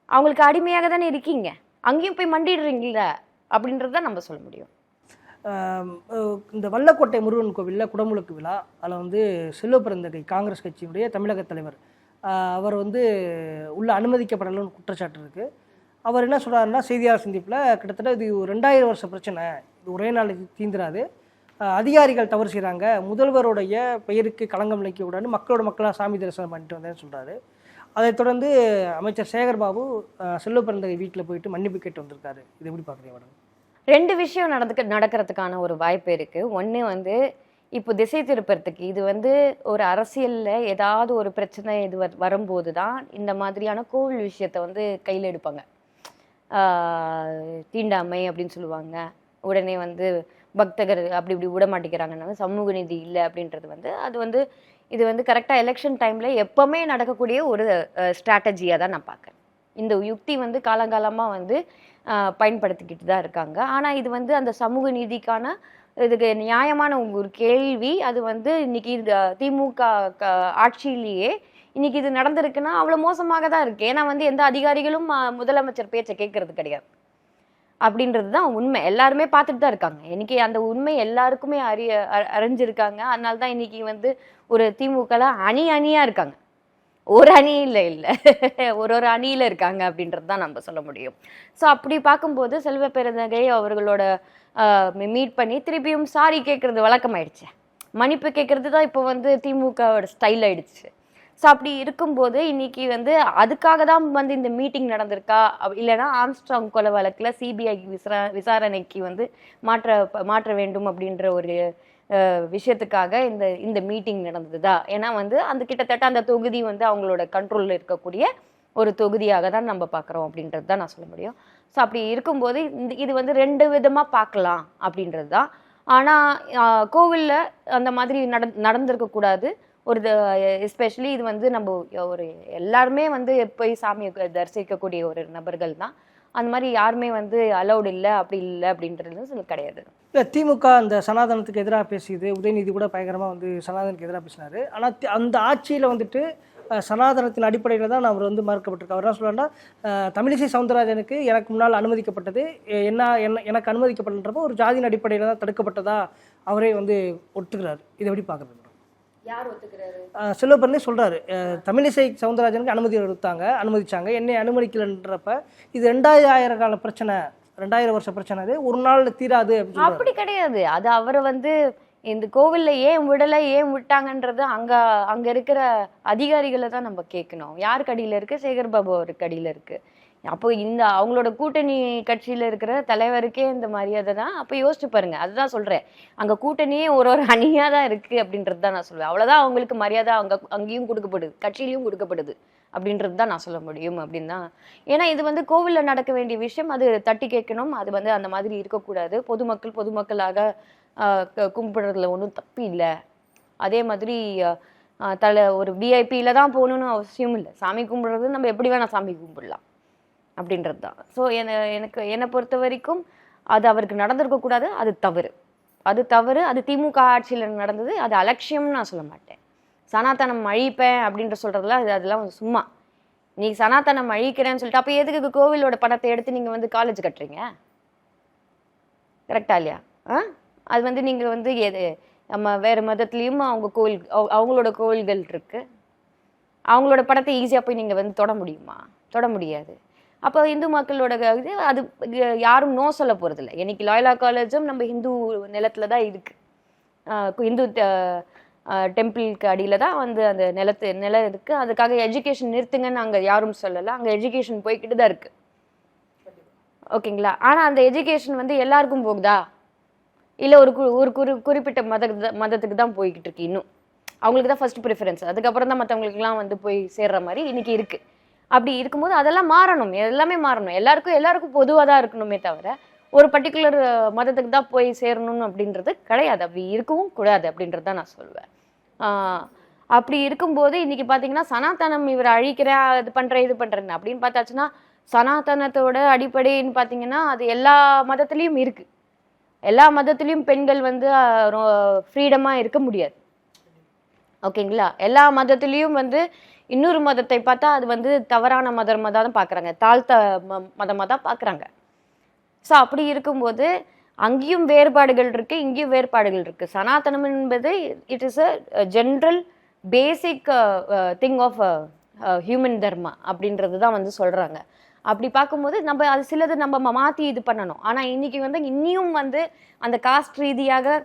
அவங்களுக்கு அடிமையாக தானே இருக்கீங்க, அங்கேயும் போய் மண்டிடுறீங்கள அப்படின்றத நம்ம சொல்ல முடியும். இந்த வல்லக்கோட்டை முருகன் கோவிலில் குடமுழுக்கு விழா, அதில் வந்து செல்வப்பிறந்தகை காங்கிரஸ் கட்சியினுடைய தமிழக தலைவர் அவர் வந்து உள்ள அனுமதிக்கப்படலன்னு குற்றச்சாட்டு இருக்குது. அவர் என்ன சொல்கிறாருன்னா செய்தியாளர் சந்திப்பில், கிட்டத்தட்ட இது 2000 வருஷ பிரச்சனை, இது ஒரே நாளைக்கு தீந்துராது, அதிகாரிகள் தவறு செய்கிறாங்க, முதல்வருடைய பெயருக்கு களங்கம் விளைக்க கூடாது, மக்களாக சாமி தரிசனம் பண்ணிட்டு வந்தேன்னு சொல்கிறாரு. அதைத் தொடர்ந்து அமைச்சர் சேகர்பாபு செல்வப்பிறந்தகை வீட்டில் போயிட்டு மன்னிப்பு கேட்டு வந்திருக்காரு. இது எப்படி பார்க்குறீங்க மேடம்? 2 விஷயம் நடக்கிறதுக்கான ஒரு வாய்ப்பு இருக்கு. ஒன்று வந்து இப்போ திசை திருப்பறதுக்கு, இது வந்து ஒரு அரசியல்ல ஏதாவது ஒரு பிரச்சனை இது வரும்போது தான் இந்த மாதிரியான கோவில் விஷயத்த வந்து கையில் எடுப்பாங்க. தீண்டாமை அப்படின்னு சொல்லுவாங்க. உடனே வந்து பக்தகர் அப்படி இப்படி விட மாட்டேங்கிறாங்கன்னா சமூக நீதி இல்லை அப்படின்றது வந்து அது வந்து இது வந்து கரெக்டாக எலெக்ஷன் டைம்ல எப்பவுமே நடக்கக்கூடிய ஒரு ஸ்ட்ராட்டஜியாக தான் நான் பார்க்குறேன். இந்த யுக்தி வந்து காலங்காலமாக வந்து பயன்படுத்திக்கிட்டு தான் இருக்காங்க. ஆனால் இது வந்து அந்த சமூக நீதிக்கான இதுக்கு நியாயமான ஒரு கேள்வி. அது வந்து இன்னைக்கு திமுக ஆட்சியிலேயே இன்னைக்கு இது நடந்திருக்குன்னா அவ்வளோ மோசமாக தான் இருக்கு. ஏன்னா வந்து எந்த அதிகாரிகளும் முதலமைச்சர் பேச்சை கேட்கறது கிடையாது அப்படின்றது தான் உண்மை. எல்லாருமே பார்த்துட்டு தான் இருக்காங்க. இன்னைக்கு அந்த உண்மை எல்லாருக்குமே அறிஞ்சிருக்காங்க. அதனால தான் இன்னைக்கு வந்து ஒரு திமுகல அணியா இருக்காங்க. ஒரு அணியில் இல்லை ஒரு ஒரு அணியில் இருக்காங்க அப்படின்றது தான் நம்ம சொல்ல முடியும். ஸோ அப்படி பார்க்கும்போது செல்வ பெருந்தகை அவர்களோட மீட் பண்ணி திருப்பியும் சாரி கேட்கறது வழக்கமாயிடுச்சு, மன்னிப்பு கேட்கறது தான் இப்போ வந்து திமுகவோட ஸ்டைல் ஆயிடுச்சு. ஸோ அப்படி இருக்கும்போது இன்னைக்கு வந்து அதுக்காக தான் வந்து இந்த மீட்டிங் நடந்திருக்கா, இல்லைன்னா ஆம்ஸ்ட்ராங் கொலை வழக்கில் சிபிஐ விசாரணைக்கு வந்து மாற்ற வேண்டும் அப்படின்ற ஒரு விஷயத்துக்காக இந்த மீட்டிங் நடந்ததா? ஏன்னா வந்து அந்த கிட்டத்தட்ட அந்த தொகுதி வந்து அவங்களோட கண்ட்ரோலில் இருக்கக்கூடிய ஒரு தொகுதியாக தான் நம்ம பார்க்குறோம் அப்படின்றது தான் நான் சொல்ல முடியும். ஸோ அப்படி இருக்கும்போது இது வந்து 2 விதமாக பார்க்கலாம் அப்படின்றது தான். ஆனால் கோவிலில் அந்த மாதிரி நடந்திருக்கக்கூடாது. ஒரு எஸ்பெஷலி இது வந்து நம்ம ஒரு எல்லாருமே வந்து போய் சாமியை தரிசிக்கக்கூடிய ஒரு நபர்கள் தான். அந்த மாதிரி யாருமே வந்து அலௌட் இல்லை, அப்படி இல்லை அப்படின்றது கிடையாது. இல்லை, திமுக அந்த சனாதனத்துக்கு எதிராக பேசியது, உதயநிதி கூட பயங்கரமாக வந்து சனாதனத்துக்கு எதிராக பேசினார். ஆனால் அந்த ஆட்சியில் வந்துட்டு சனாதனத்தின் அடிப்படையில் தான் அவர் வந்து மறுக்கப்பட்டிருக்கு. அவர் என்ன சொல்கிறாருன்னா, தமிழிசை சவுந்தரராஜனுக்கு எனக்கு முன்னால் அனுமதிக்கப்பட்டது எனக்கு அனுமதிக்கப்பட்டன்றப்போ ஒரு ஜாதியின் அடிப்படையில் தான் தடுக்கப்பட்டதா அவரே வந்து ஒத்துக்கிறார். இதை எப்படி பார்க்குறது? யார் ஒத்துக்கிறாரு? செல்வப்பெருந்தகை சொல்றாரு, தமிழிசை சவுந்தரராஜனுக்கு அனுமதிச்சாங்க, என்னை அனுமதிக்கலன்றப்ப இது 2000 கால பிரச்சனை, 2000 வருஷ பிரச்சனை, அது ஒரு நாள் தீராது. அப்படி கிடையாது. அது அவரை வந்து இந்த கோவில்ல ஏன் விடலை, ஏன் விட்டாங்கன்றது அங்க இருக்கிற அதிகாரிகளை தான் நம்ம கேட்கணும். யாருக்கு அடியில இருக்கு? சேகர் பாபு அவருக்கு அடியில இருக்கு. அப்போ அவங்களோட கூட்டணி கட்சியில இருக்கிற தலைவருக்கே இந்த மரியாதை தான். அப்போ யோசிச்சு பாருங்க. அதுதான் சொல்றேன், அங்க கூட்டணியே ஒரு அணியா தான் இருக்கு அப்படின்றது தான் நான் சொல்லுவேன். அவ்வளவுதான் அவங்களுக்கு மரியாதை அங்கேயும் கொடுக்கப்படுது, கட்சியிலையும் கொடுக்கப்படுது அப்படின்றது தான் நான் சொல்ல முடியும் அப்படின்னு தான். ஏன்னா இது வந்து கோவில்ல நடக்க வேண்டிய விஷயம், அது தட்டி கேட்கணும். அது வந்து அந்த மாதிரி இருக்கக்கூடாது. பொதுமக்களாக கும்பிடுறதுல ஒன்றும் தப்பு இல்லை. அதே மாதிரி ஒரு விஐபியில தான் போகணும்னு அவசியம் இல்லை. சாமி கும்பிடுறது நம்ம எப்படி வேணா சாமி கும்பிடலாம் அப்படின்றது தான். ஸோ என்னை பொறுத்த வரைக்கும் அது அவருக்கு நடந்திருக்கக்கூடாது. அது தவறு. அது திமுக ஆட்சியில் நடந்தது. அது அலட்சியம்னு நான் சொல்ல மாட்டேன். சனாதனம் அழிப்பேன் அப்படின்ற சொல்றதுலாம் அதெல்லாம் சும்மா. நீ சனாதனம் அழிக்கிறேன்னு சொல்லிட்டு அப்போ எதுக்கு கோவிலோட பணத்தை எடுத்து நீங்கள் வந்து காலேஜ் கட்டுறீங்க? கரெக்டா இல்லையா? அது வந்து நீங்கள் வந்து நம்ம வேறு மதத்துலேயும் அவங்களோட கோவில்கள் இருக்கு. அவங்களோட படத்தை ஈஸியாக போய் நீங்கள் வந்து தொட முடியுமா? தொட முடியாது. அப்போ இந்து மக்களோட இது அது யாரும் நோ சொல்ல போகிறதில்ல. இன்னைக்கு லாயலா காலேஜும் நம்ம ஹிந்து நிலத்தில் தான் இருக்கு. இந்து டெம்பிளுக்கு அடியில் தான் வந்து அந்த நிலம் இருக்கு. அதுக்காக எஜுகேஷன் நிறுத்துங்கன்னு அங்கே யாரும் சொல்லலை. அங்கே எஜுகேஷன் போய்கிட்டு தான் இருக்கு. ஓகேங்களா? ஆனால் அந்த எஜுகேஷன் வந்து எல்லாருக்கும் போகுதா? இல்லை ஒரு குறிப்பிட்ட மதத்துக்கு தான் போய்கிட்டு இருக்கு. இன்னும் அவங்களுக்கு தான் ஃபர்ஸ்ட் ப்ரிஃபரன்ஸ், அதுக்கப்புறம் தான் மற்றவங்களுக்குலாம் வந்து போய் சேர்ற மாதிரி இன்னைக்கு இருக்கு. அப்படி இருக்கும்போது அதெல்லாம் மாறணும், எல்லாமே மாறணும். எல்லாருக்கும் பொதுவாக தான் இருக்கணுமே தவிர ஒரு பர்டிகுலர் மதத்துக்கு தான் போய் சேரணும் அப்படின்றது கிடையாது. அப்படி இருக்கவும் கூடாது அப்படின்றது தான் நான் சொல்லுவேன். அப்படி இருக்கும்போது இன்னைக்கு பார்த்தீங்கன்னா சனாதனம் இவர் அழிக்கிறேன், இது பண்ணுறேன்னு அப்படின்னு பார்த்தாச்சுன்னா, சனாதனத்தோட அடிப்படைன்னு பார்த்தீங்கன்னா அது எல்லா மதத்துலேயும் இருக்கு. எல்லா மதத்துலேயும் பெண்கள் வந்து ஃப்ரீடமாக இருக்க முடியாது. ஓகேங்களா? எல்லா மதத்துலேயும் வந்து இன்னொரு மதத்தை பார்த்தா அது வந்து தவறான மதமாக தான் பார்க்குறாங்க, தாழ்த்த மதமாக தான் பார்க்குறாங்க. ஸோ அப்படி இருக்கும்போது அங்கேயும் வேறுபாடுகள் இருக்கு, இங்கேயும் வேறுபாடுகள் இருக்கு. சனாதனம் என்பது it is a general basic thing of human dharma அப்படின்றது தான் வந்து சொல்றாங்க. அப்படி பார்க்கும்போது நம்ம அது சிலது நம்ம மாற்றி இது பண்ணணும். ஆனால் இன்னைக்கு வந்து இன்னியும் வந்து அந்த காஸ்ட் ரீதியாக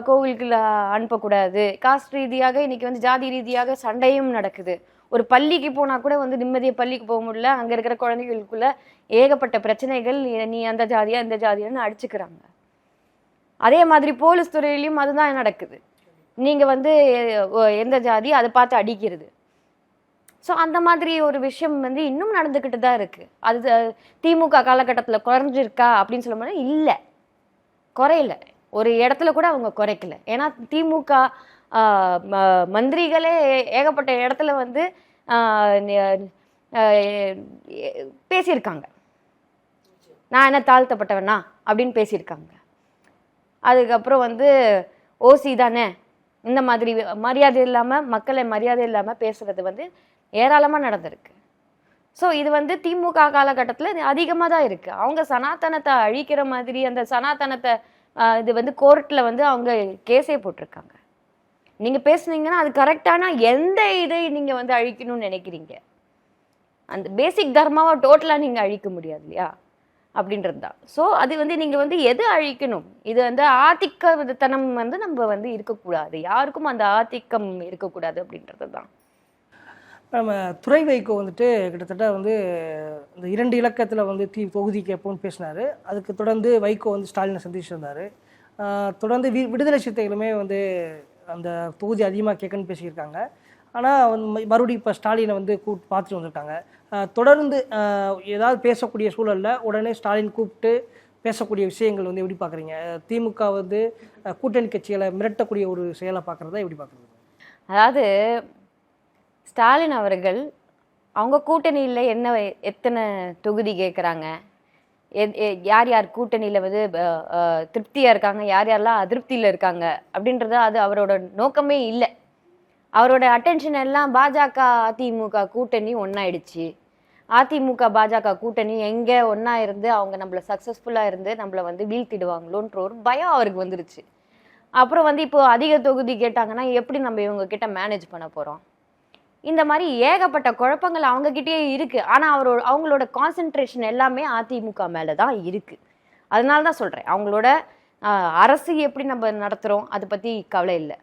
கோவிலுக்குள்ள அனுப்பக்கூடாது, காஸ்ட் ரீதியாக இன்னைக்கு வந்து ஜாதி ரீதியாக சண்டையும் நடக்குது. ஒரு பள்ளிக்கு போனால் கூட வந்து நிம்மதியை பள்ளிக்கு போக முடியல. அங்கே இருக்கிற குழந்தைகளுக்குள்ள ஏகப்பட்ட பிரச்சனைகள், நீ அந்த ஜாதியா இந்த ஜாதியான்னு அடிச்சுக்கிறாங்க. அதே மாதிரி போலீஸ் துறையிலையும் அதுதான் நடக்குது. நீங்கள் வந்து எந்த ஜாதி அதை பார்த்து அடிக்கிறது. ஸோ அந்த மாதிரி ஒரு விஷயம் வந்து இன்னும் நடந்துக்கிட்டு தான் இருக்கு. அது திமுக காலகட்டத்தில் குறைஞ்சிருக்கா அப்படின்னு சொல்ல முடியாது. இல்லை, குறையல. ஒரு இடத்துல கூட அவங்க குறைக்கல. ஏன்னா திமுக மந்திரிகளே ஏகப்பட்ட இடத்துல வந்து பேசியிருக்காங்க, நான் என்ன தாழ்த்தப்பட்டவனா அப்படின்னு பேசியிருக்காங்க. அதுக்கப்புறம் வந்து ஓசி தானே, இந்த மாதிரி மரியாதை இல்லாமல், மக்களை மரியாதை இல்லாமல் பேசுறது வந்து ஏராளமாக நடந்திருக்கு. ஸோ இது வந்து திமுக காலகட்டத்தில் அதிகமாக தான் இருக்குது. அவங்க சனாதனத்தை அழிக்கிற மாதிரி அந்த சனாதனத்தை இது வந்து கோர்ட்டில் வந்து அவங்க கேஸே போட்டிருக்காங்க. நீங்கள் பேசுனீங்கன்னா அது கரெக்டான எந்த இதை நீங்கள் வந்து அழிக்கணும்னு நினைக்கிறீங்க? அந்த பேசிக் தர்மாவை டோட்டலாக நீங்கள் அழிக்க முடியாது இல்லையா அப்படின்றது தான். ஸோ அது வந்து நீங்கள் வந்து எது அழிக்கணும், இது வந்து ஆதிக்கத்தனம் வந்து நம்ம வந்து இருக்கக்கூடாது, யாருக்கும் அந்த ஆதிக்கம் இருக்கக்கூடாது அப்படின்றது தான். நம்ம துரை வைகோ வந்துட்டு கிட்டத்தட்ட வந்து இந்த 2 இலக்கத்தில் வந்து தொகுதி கேட்போம்னு பேசினார். அதுக்கு தொடர்ந்து வைகோ வந்து ஸ்டாலினை சந்திச்சிருந்தார். தொடர்ந்து விடுதலை சிறுத்தைகளுமே வந்து அந்த தொகுதி அதிகமாக கேட்கணும்னு பேசியிருக்காங்க. ஆனால் மறுபடியும் இப்போ ஸ்டாலினை வந்து பார்த்துட்டு வந்திருக்காங்க. தொடர்ந்து ஏதாவது பேசக்கூடிய சூழலில் உடனே ஸ்டாலின் கூப்பிட்டு பேசக்கூடிய விஷயங்கள் வந்து எப்படி பார்க்குறீங்க? திமுக வந்து கூட்டணி கட்சிகளை மிரட்டக்கூடிய ஒரு செயலை பார்க்குறதா எப்படி பார்க்குறது? அதாவது ஸ்டாலின் அவர்கள் அவங்க கூட்டணியில் எத்தனை தொகுதி கேட்குறாங்க, யார் யார் கூட்டணியில் வந்து திருப்தியாக இருக்காங்க, யார் யாரெல்லாம் அதிருப்தியில் இருக்காங்க அப்படின்றது அது அவரோட நோக்கமே இல்லை. அவரோட அட்டென்ஷன் எல்லாம் பாஜக அதிமுக கூட்டணி ஒன்றாயிடுச்சு, அதிமுக பாஜக கூட்டணி எங்கே ஒன்றா இருந்து அவங்க நம்மளை சக்ஸஸ்ஃபுல்லாக இருந்து நம்மளை வந்து வீழ்த்திடுவாங்களோன்ற ஒரு பயம் அவருக்கு வந்துருச்சு. அப்புறம் வந்து இப்போ அதிக தொகுதி கேட்டாங்கன்னா எப்படி நம்ம இவங்க கிட்ட மேனேஜ் பண்ண போகிறோம்? இந்த மாதிரி ஏகப்பட்ட குழப்பங்கள் அவங்கக்கிட்டே இருக்குது. ஆனால் அவங்களோட கான்சென்ட்ரேஷன் எல்லாமே அதிமுக மேலே தான் இருக்குது. அதனால தான் சொல்கிறேன், அவங்களோட அரசு எப்படி நம்ம நடத்துகிறோம் அதை பற்றி கவலை இல்லை,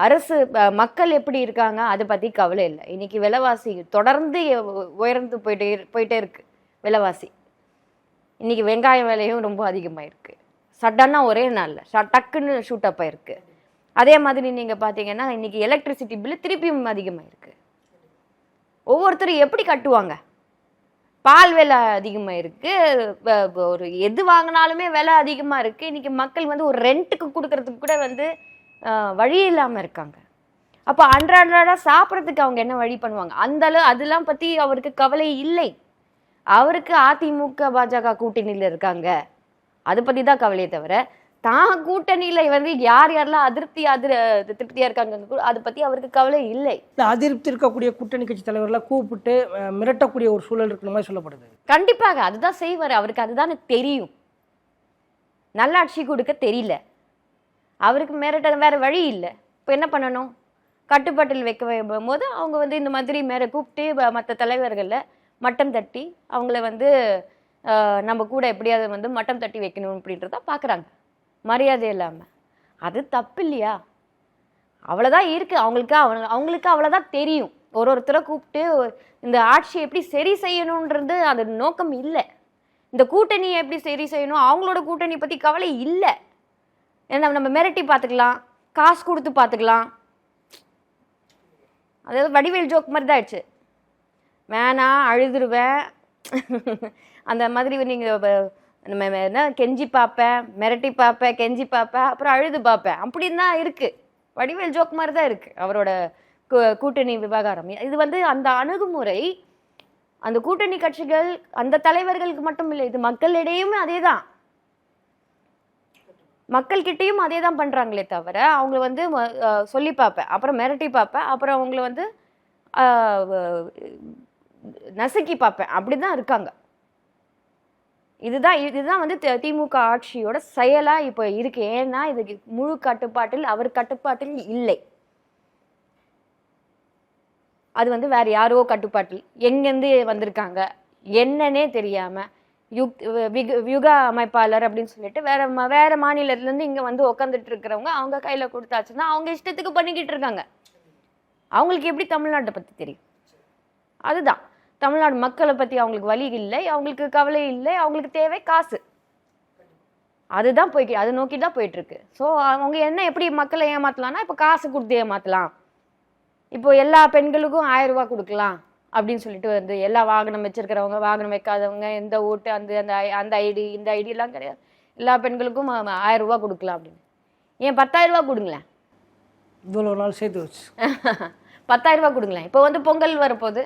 அரசு மக்கள் எப்படி இருக்காங்க அதை பற்றி கவலை இல்லை. இன்னைக்கு விலைவாசி தொடர்ந்து உயர்ந்து போயிட்டே இருக்கு விலைவாசி. இன்னைக்கு வெங்காயம் விலையும் ரொம்ப அதிகமாயிருக்கு, சடனாக ஒரே நாளில் டக்குன்னு ஷூட் அப் ஆயிருக்கு. அதே மாதிரி நீங்கள் பார்த்தீங்கன்னா இன்னைக்கு எலக்ட்ரிசிட்டி பில்லு திருப்பியும் அதிகமாயிருக்கு. ஒவ்வொருத்தரும் எப்படி கட்டுவாங்க? பால் விலை அதிகமாக இருக்குது, ஒரு எது வாங்கினாலுமே விலை அதிகமாக இருக்குது. இன்னைக்கு மக்கள் வந்து ஒரு ரெண்ட்டுக்கு கொடுக்கறதுக்கு கூட வந்து வழி இல்லாமல் இருக்காங்க. அப்போ அன்றாட சாப்பிட்றதுக்கு அவங்க என்ன வழி பண்ணுவாங்க? அதெல்லாம் பற்றி அவருக்கு கவலை இல்லை. அவருக்கு அதிமுக பாஜக கூட்டணியில் இருக்காங்க அதை பற்றி தான் கவலையே தவிர தான் கூட்டணியில் வந்து யாரெல்லாம் திருப்தியாக இருக்காங்க அதை பற்றி அவருக்கு கவலை இல்லை. அதிருப்தி இருக்கக்கூடிய கூட்டணி கட்சி தலைவர்லாம் கூப்பிட்டு மிரட்டக்கூடிய ஒரு சூழல் இருக்கிற மாதிரி சொல்லப்படுது. கண்டிப்பாக அதுதான் செய்வார். அவருக்கு அதுதான் தெரியும். நல்லாட்சி கொடுக்க தெரியல அவருக்கு, மிரட்ட வேற வழி இல்லை. இப்போ என்ன பண்ணணும்? கட்டுப்பாட்டில் வைக்க போது அவங்க வந்து இந்த மாதிரி கூப்பிட்டு மற்ற தலைவர்களில் மட்டம் தட்டி அவங்கள வந்து நம்ம கூட எப்படியாவது வந்து மட்டம் தட்டி வைக்கணும் அப்படின்றத பார்க்குறாங்க, மரியாதை இல்லாமல். அது தப்பு இல்லையா? அவ்வளோதான் இருக்குது அவங்களுக்கு அவ்வளோதான் தெரியும். ஒருத்தரை கூப்பிட்டு இந்த ஆட்சியை எப்படி சரி செய்யணுன்றது அது நோக்கம் இல்லை. இந்த கூட்டணியை எப்படி சரி செய்யணும், அவங்களோட கூட்டணி பற்றி கவலை இல்லை. ஏன்னா நம்ம மிரட்டி பார்த்துக்கலாம், காசு கொடுத்து பார்த்துக்கலாம். அதாவது வடிவேல் ஜோக் மாதிரி தான் ஆயிடுச்சு. வேணாம் அழுதுருவேன் அந்த மாதிரி நீங்கள் நம்ம என்ன கெஞ்சி பார்ப்பேன், மிரட்டி பார்ப்பேன், கெஞ்சி பார்ப்பேன், அப்புறம் அழுது பார்ப்பேன் அப்படின்னு தான் இருக்குது. வடிவேல் ஜோக் மாதிரி தான் இருக்குது அவரோட கூட்டணி விவகாரம். இது வந்து அந்த அணுகுமுறை அந்த கூட்டணி கட்சிகள் அந்த தலைவர்களுக்கு மட்டும் இல்லை, இது மக்களிடையுமே அதே தான், மக்கள்கிட்டையும் அதே தான் பண்ணுறாங்களே தவிர அவங்கள வந்து சொல்லி பார்ப்பேன், அப்புறம் மிரட்டி பார்ப்பேன், அப்புறம் அவங்கள வந்து நசுக்கி பார்ப்பேன், அப்படி தான் இருக்காங்க. இதுதான் வந்து திமுக ஆட்சியோட செயலாக இப்போ இருக்கு. ஏன்னா இதுக்கு முழு கட்டுப்பாட்டில் அவர் கட்டுப்பாட்டில் இல்லை, அது வந்து வேற யாரோ கட்டுப்பாட்டில் எங்கேருந்து வந்திருக்காங்க என்னன்னே தெரியாமல் யுகா அமைப்பாளர் அப்படின்னு சொல்லிட்டு வேற மாநிலத்திலேருந்து இங்கே வந்து உட்காந்துட்டு இருக்கிறவங்க அவங்க கையில் கொடுத்தாச்சுன்னா அவங்க இஷ்டத்துக்கு பண்ணிக்கிட்டு இருக்காங்க. அவங்களுக்கு எப்படி தமிழ்நாட்டை பற்றி தெரியும்? அதுதான், தமிழ்நாடு மக்களை பற்றி அவங்களுக்கு வழி இல்லை, அவங்களுக்கு கவலை இல்லை, அவங்களுக்கு தேவை காசு. அதுதான் அதை நோக்கி தான் போயிட்டுருக்கு. ஸோ அவங்க என்ன எப்படி மக்களை ஏமாற்றலாம்னா இப்போ காசு கொடுத்து ஏமாற்றலாம், இப்போ எல்லா பெண்களுக்கும் 1000 ரூபா கொடுக்கலாம் அப்படின்னு சொல்லிட்டு வந்து எல்லா வாகனம் வச்சிருக்கிறவங்க வாகனம் வைக்காதவங்க எந்த ஓட்டு அந்த ஐடி இந்த ஐடியெல்லாம் கிடையாது, எல்லா பெண்களுக்கும் 1000 ரூபா கொடுக்கலாம் அப்படின்னு. ஏன் 10,000 ரூபா கொடுங்களேன், இவ்வளோ நாள் சேர்த்து வச்சு 10,000 ரூபா கொடுங்களேன். இப்போ வந்து பொங்கல் வரப்போகுது,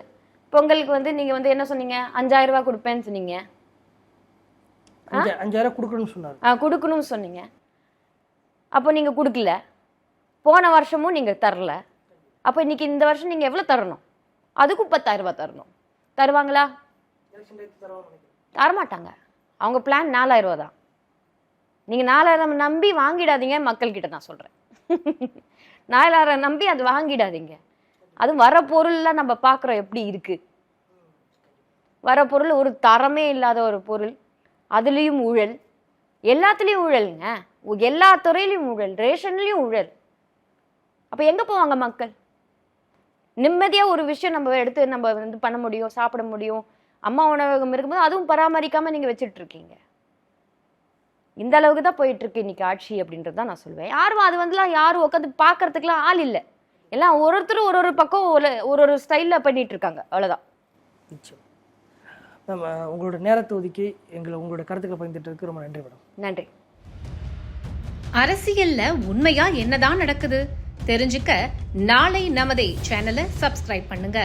பொங்கலுக்கு வந்து நீங்கள் வந்து என்ன சொன்னீங்க, 5,000 ரூபா கொடுப்பேன்னு சொன்னீங்க, 5,000 கொடுக்கணும்னு சொன்னார், கொடுக்கணும்னு சொன்னீங்க. அப்போ நீங்கள் கொடுக்கல, போன வருஷமும் நீங்கள் தரல, அப்போ இன்னைக்கு இந்த வருஷம் நீங்கள் எவ்வளோ தரணும்? அதுக்கும் 10,000 ரூபா தரணும். தருவாங்களா? தரமாட்டாங்க. அவங்க பிளான் 4,000 ரூபா தான். நீங்கள் 4,000 நம்பி வாங்கிடாதீங்க மக்கள்கிட்ட நான் சொல்கிறேன். நாயலாரை நம்பி அது வாங்கிடாதீங்க. அதுவும் வர பொருள்லாம் நம்ம பார்க்குறோம் எப்படி இருக்கு. வர பொருள் ஒரு தரமே இல்லாத ஒரு பொருள், அதுலேயும் ஊழல், எல்லாத்துலேயும் ஊழலுங்க. எல்லா துறையிலையும் ஊழல், ரேஷன்லேயும் ஊழல். அப்போ எங்கே போவாங்க மக்கள்? நிம்மதியாக ஒரு விஷயம் நம்ம எடுத்து நம்ம வந்து பண்ண முடியும், சாப்பிட முடியும். அம்மா உணவகம் இருக்கும்போது அதுவும் பராமரிக்காமல் நீங்கள் வச்சுட்டு இருக்கீங்க. இந்த அளவுக்கு தான் போயிட்டு இருக்கு இன்னைக்கு ஆட்சி அப்படின்றது தான் நான் சொல்லுவேன். யாரும் அது வந்துலாம் யாரும் உட்காந்து பார்க்கறதுக்குலாம் ஆள் இல்லை. எல்லாம் ஒருத்தரும் ஒரு பக்கம் ஒரு ஸ்டைலில் பண்ணிட்டு இருக்காங்க, அவ்வளோதான். நிச்சயம். நம்ம உங்களோட நேரத்தை ஒதுக்கி உங்களோட கருத்துக்களை பகிர்ந்துட்டதுக்கு ரொம்ப நன்றி மேடம். நன்றி. அரசியல்ல உண்மையா என்னதான் நடக்குது தெரிஞ்சுக்க நாளை நமதே சேனலை சப்ஸ்கிரைப் பண்ணுங்க.